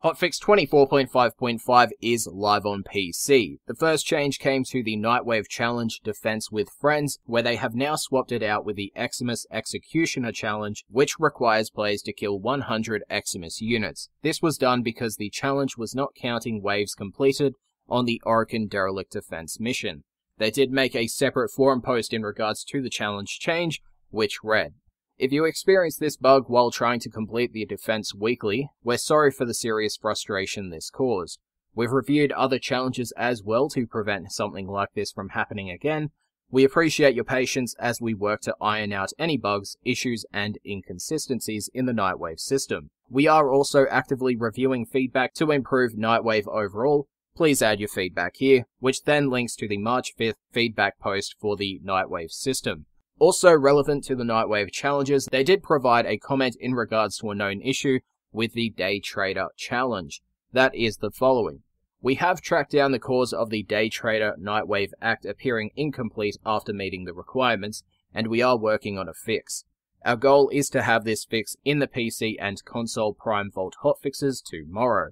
Hotfix 24.5.5 is live on PC. The first change came to the Nightwave Challenge Defense with Friends, where they have now swapped it out with the Eximus Executioner Challenge, which requires players to kill 100 Eximus units. This was done because the challenge was not counting waves completed on the Orokin Derelict Defense mission. They did make a separate forum post in regards to the challenge change, which read, "If you experience this bug while trying to complete the defense weekly, we're sorry for the serious frustration this caused. We've reviewed other challenges as well to prevent something like this from happening again. We appreciate your patience as we work to iron out any bugs, issues, and inconsistencies in the Nightwave system. We are also actively reviewing feedback to improve Nightwave overall. Please add your feedback here," which then links to the March 5th feedback post for the Nightwave system. Also relevant to the Nightwave challenges, they did provide a comment in regards to a known issue with the Day Trader challenge. That is the following. "We have tracked down the cause of the Day Trader Nightwave Act appearing incomplete after meeting the requirements, and we are working on a fix. Our goal is to have this fix in the PC and console Prime Vault hotfixes tomorrow.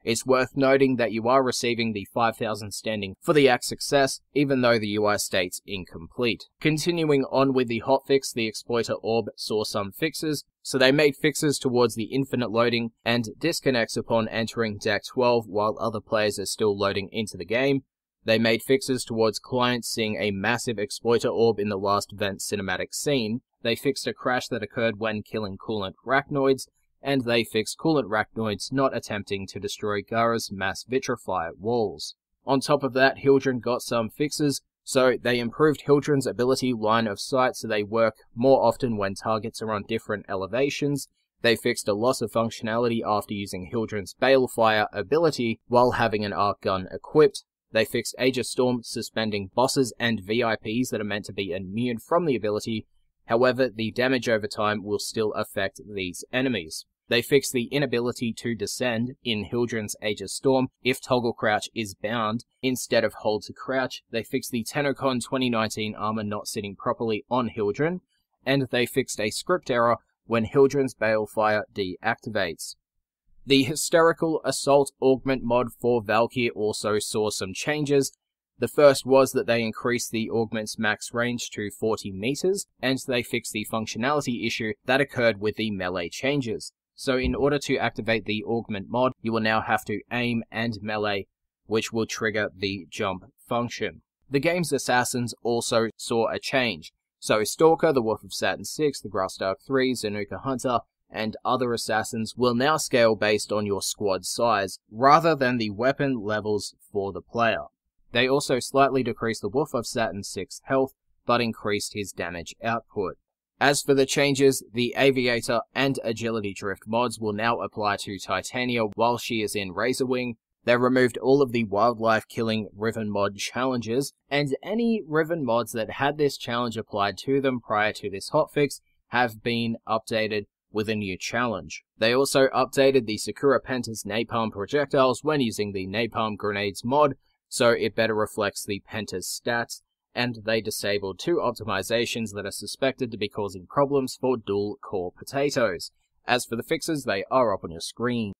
It's worth noting that you are receiving the 5,000 standing for the Act's success, even though the UI states incomplete." Continuing on with the hotfix, the Exploiter Orb saw some fixes, so they made fixes towards the infinite loading and disconnects upon entering Deck 12 while other players are still loading into the game. They made fixes towards clients seeing a massive Exploiter Orb in the last vent cinematic scene. They fixed a crash that occurred when killing coolant rachnoids, and they fixed coolant rachnoids not attempting to destroy Gara's mass vitrifier walls. On top of that, Hildryn got some fixes, so they improved Hildryn's ability line of sight so they work more often when targets are on different elevations. They fixed a loss of functionality after using Hildryn's Balefire ability while having an arc gun equipped. They fixed Age of Storm suspending bosses and VIPs that are meant to be immune from the ability. However, the damage over time will still affect these enemies. They fixed the inability to descend in Hildryn's Age of Storm if toggle crouch is bound instead of hold to crouch. They fixed the TennoCon 2019 armor not sitting properly on Hildryn, and they fixed a script error when Hildryn's Balefire deactivates. The Hysterical Assault Augment mod for Valkyr also saw some changes. The first was that they increased the augment's max range to 40 meters, and they fixed the functionality issue that occurred with the melee changes. So in order to activate the augment mod, you will now have to aim and melee, which will trigger the jump function. The game's assassins also saw a change. So Stalker, the Wolf of Saturn 6, the Grassdark 3, Zanuka Hunter, and other assassins will now scale based on your squad size, rather than the weapon levels for the player. They also slightly decreased the Wolf of Saturn 6 health, but increased his damage output. As for the changes, the Aviator and Agility Drift mods will now apply to Titania while she is in Razorwing. They removed all of the wildlife killing Riven mod challenges, and any Riven mods that had this challenge applied to them prior to this hotfix have been updated with a new challenge. They also updated the Sakura Penta's napalm projectiles when using the Napalm Grenades mod, so it better reflects the Penta's stats, and they disabled 2 optimizations that are suspected to be causing problems for dual core potatoes. As for the fixes, they are up on your screen.